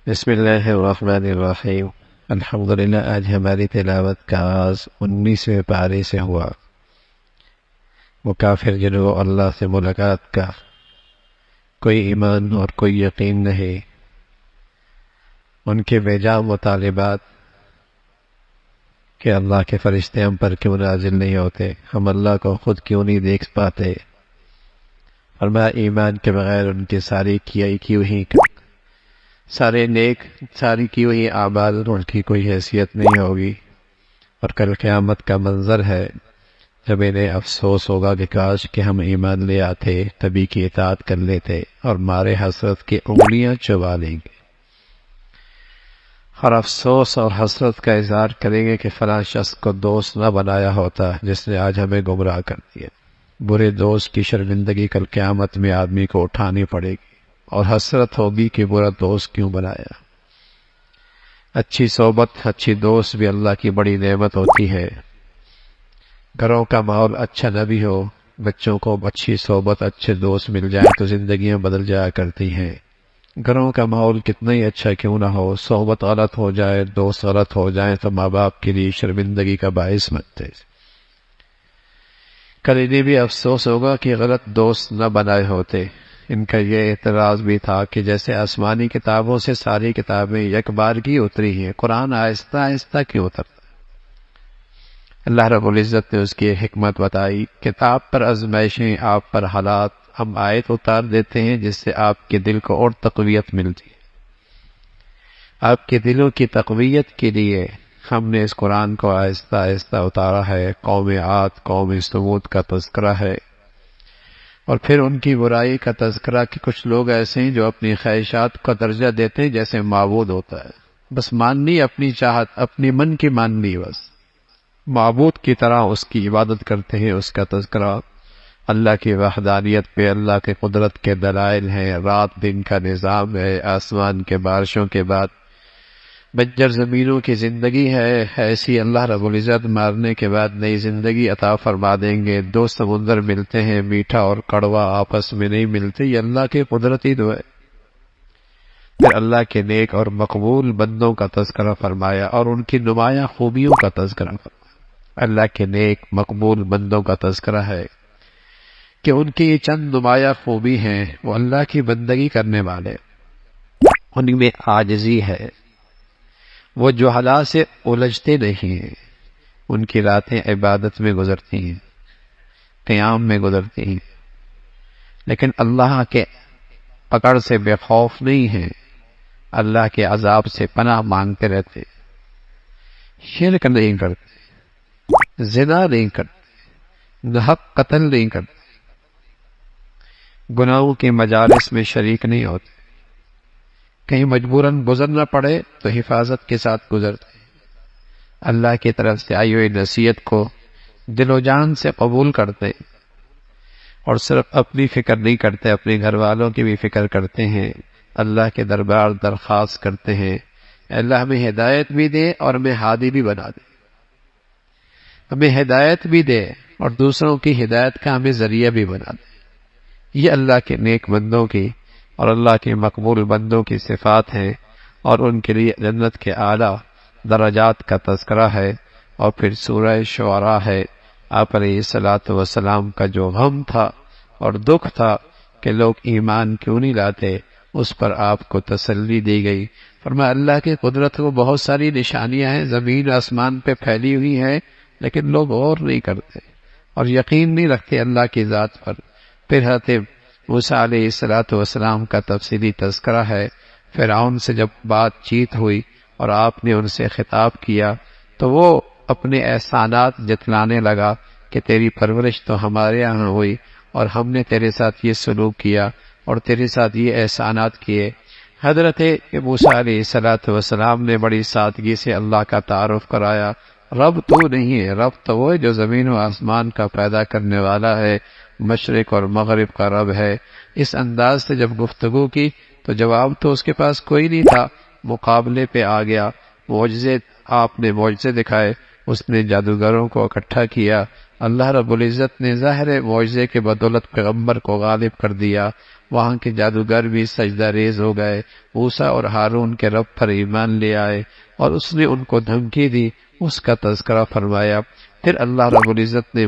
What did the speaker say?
بسم اللہ الرحمن الرحیم۔ الحمدللہ، آج ہماری تلاوت کا آغاز 19ویں پارے سے ہوا۔ وہ کافر جنہوں اللہ سے ملاقات کا کوئی ایمان اور کوئی یقین نہیں، ان کے بیجا مطالبات کہ اللہ کے فرشتے ہم پر کیوں نازل نہیں ہوتے، ہم اللہ کو خود کیوں نہیں دیکھ پاتے، فرمایا ایمان کے بغیر ان کی ساری ساری کی ہوئی اعمال ان کی کوئی حیثیت نہیں ہوگی، اور کل قیامت کا منظر ہے جب انہیں افسوس ہوگا کہ کاش کہ ہم ایمان لے آتے، تبھی کی اطاعت کر لیتے، اور مارے حسرت کی انگلیاں چبا لیں گے، اور افسوس اور حسرت کا اظہار کریں گے کہ فلاں شخص کو دوست نہ بنایا ہوتا جس نے آج ہمیں گمراہ کر دیا۔ برے دوست کی شرمندگی کل قیامت میں آدمی کو اٹھانی پڑے گی، اور حسرت ہوگی کہ برا دوست کیوں بنایا۔ اچھی صحبت، اچھی دوست بھی اللہ کی بڑی نعمت ہوتی ہے۔ گھروں کا ماحول اچھا نہ بھی ہو، بچوں کو اچھی صحبت، اچھے دوست مل جائیں تو زندگیاں بدل جایا کرتی ہیں۔ گھروں کا ماحول کتنا ہی اچھا کیوں نہ ہو، صحبت غلط ہو جائے، دوست غلط ہو جائیں تو ماں باپ کے لیے شرمندگی کا باعث بنتے۔ کل انہیں بھی افسوس ہوگا کہ غلط دوست نہ بنائے ہوتے۔ ان کا یہ اعتراض بھی تھا کہ جیسے آسمانی کتابوں سے ساری کتابیں یک بار کی اتری ہیں، قرآن آہستہ آہستہ کیوں اترتا؟ اللہ رب العزت نے اس کی حکمت بتائی۔ کتاب پر آزمائشیں، آپ پر حالات، ہم آیت اتار دیتے ہیں جس سے آپ کے دل کو اور تقویت ملتی ہے۔ آپ کے دلوں کی تقویت کے لیے ہم نے اس قرآن کو آہستہ آہستہ اتارا ہے۔ قوم عاد، قوم ثمود کا تذکرہ ہے، اور پھر ان کی برائی کا تذکرہ کہ کچھ لوگ ایسے ہیں جو اپنی خواہشات کا درجہ دیتے ہیں جیسے معبود ہوتا ہے، بس ماننی اپنی چاہت، اپنی من کی ماننی، بس معبود کی طرح اس کی عبادت کرتے ہیں۔ اس کا تذکرہ اللہ کی وحدانیت پہ، اللہ کے قدرت کے دلائل ہیں، رات دن کا نظام ہے، آسمان کے بارشوں کے بعد بنجر زمینوں کی زندگی ہے، ایسی اللہ رب العزت مارنے کے بعد نئی زندگی عطا فرما دیں گے۔ دو سمندر ملتے ہیں، میٹھا اور کڑوا آپس میں نہیں ملتے، یہ اللہ کے قدرتی دو ہے۔ پھر اللہ کے نیک اور مقبول بندوں کا تذکرہ فرمایا اور ان کی نمایاں خوبیوں کا تذکرہ فرمایا۔ اللہ کے نیک مقبول بندوں کا تذکرہ ہے کہ ان کی یہ چند نمایاں خوبی ہیں، وہ اللہ کی بندگی کرنے والے، ان میں عاجزی ہے، وہ جہلا سے الجھتے نہیں ہیں، ان کی راتیں عبادت میں گزرتی ہیں، قیام میں گزرتی ہیں، لیکن اللہ کے پکڑ سے بے خوف نہیں ہیں، اللہ کے عذاب سے پناہ مانگتے رہتے، شرک نہیں کرتے، زنا نہیں کرتے، ناحق قتل نہیں کرتے، گناہوں کے مجالس میں شریک نہیں ہوتے، کہیں مجبوراً گزرنا پڑے تو حفاظت کے ساتھ گزرتے، اللہ کی طرف سے آئی ہوئی نصیحت کو دل و جان سے قبول کرتے، اور صرف اپنی فکر نہیں کرتے، اپنے گھر والوں کی بھی فکر کرتے ہیں، اللہ کے دربار درخواست کرتے ہیں، اللہ ہمیں ہدایت بھی دے اور ہمیں ہادی بھی بنا دے، ہمیں ہدایت بھی دے اور دوسروں کی ہدایت کا ہمیں ذریعہ بھی بنا دے۔ یہ اللہ کے نیک بندوں کی اور اللہ کے مقبول بندوں کی صفات ہیں، اور ان کے لیے جنت کے اعلیٰ درجات کا تذکرہ ہے۔ اور پھر سورہ شعراء ہے۔ آپ علیہ الصلوۃ والسلام کا جو غم تھا اور دکھ تھا کہ لوگ ایمان کیوں نہیں لاتے، اس پر آپ کو تسلی دی گئی۔ فرمایا اللہ کی قدرت کو بہت ساری نشانیاں ہیں، زمین آسمان پہ پھیلی ہوئی ہیں، لیکن لوگ غور نہیں کرتے اور یقین نہیں رکھتے اللہ کی ذات پر۔ پھر حضرت موسیٰ علیہ الصلوۃ والسلام کا تفصیلی تذکرہ ہے۔ فرعون سے جب بات چیت ہوئی اور آپ نے ان سے خطاب کیا تو وہ اپنے احسانات جتلانے لگا کہ تیری پرورش تو ہمارے یہاں ہوئی، اور ہم نے تیرے ساتھ یہ سلوک کیا اور تیرے ساتھ یہ احسانات کیے۔ حضرت موسیٰ علیہ الصلوۃ والسلام نے بڑی سادگی سے اللہ کا تعارف کرایا۔ رب تو نہیں ہے، رب تو وہ ہے جو زمین و آسمان کا پیدا کرنے والا ہے، مشرق اور مغرب کا رب ہے۔ اس انداز سے جب گفتگو کی تو جواب تو اس کے پاس کوئی نہیں تھا، مقابلے پہ آ گیا۔ معجزے، آپ نے معجزے دکھائے، اس نے جادوگروں کو اکٹھا کیا، اللہ رب العزت نے ظاہر معجزے کے بدولت پیغمبر کو غالب کر دیا، وہاں کے جادوگر بھی سجدہ ریز ہو گئے، موسیٰ اور ہارون کے رب پر ایمان لے آئے، اور اس نے ان کو دھمکی دی، اس کا تذکرہ فرمایا۔ پھر اللہ رب العزت نے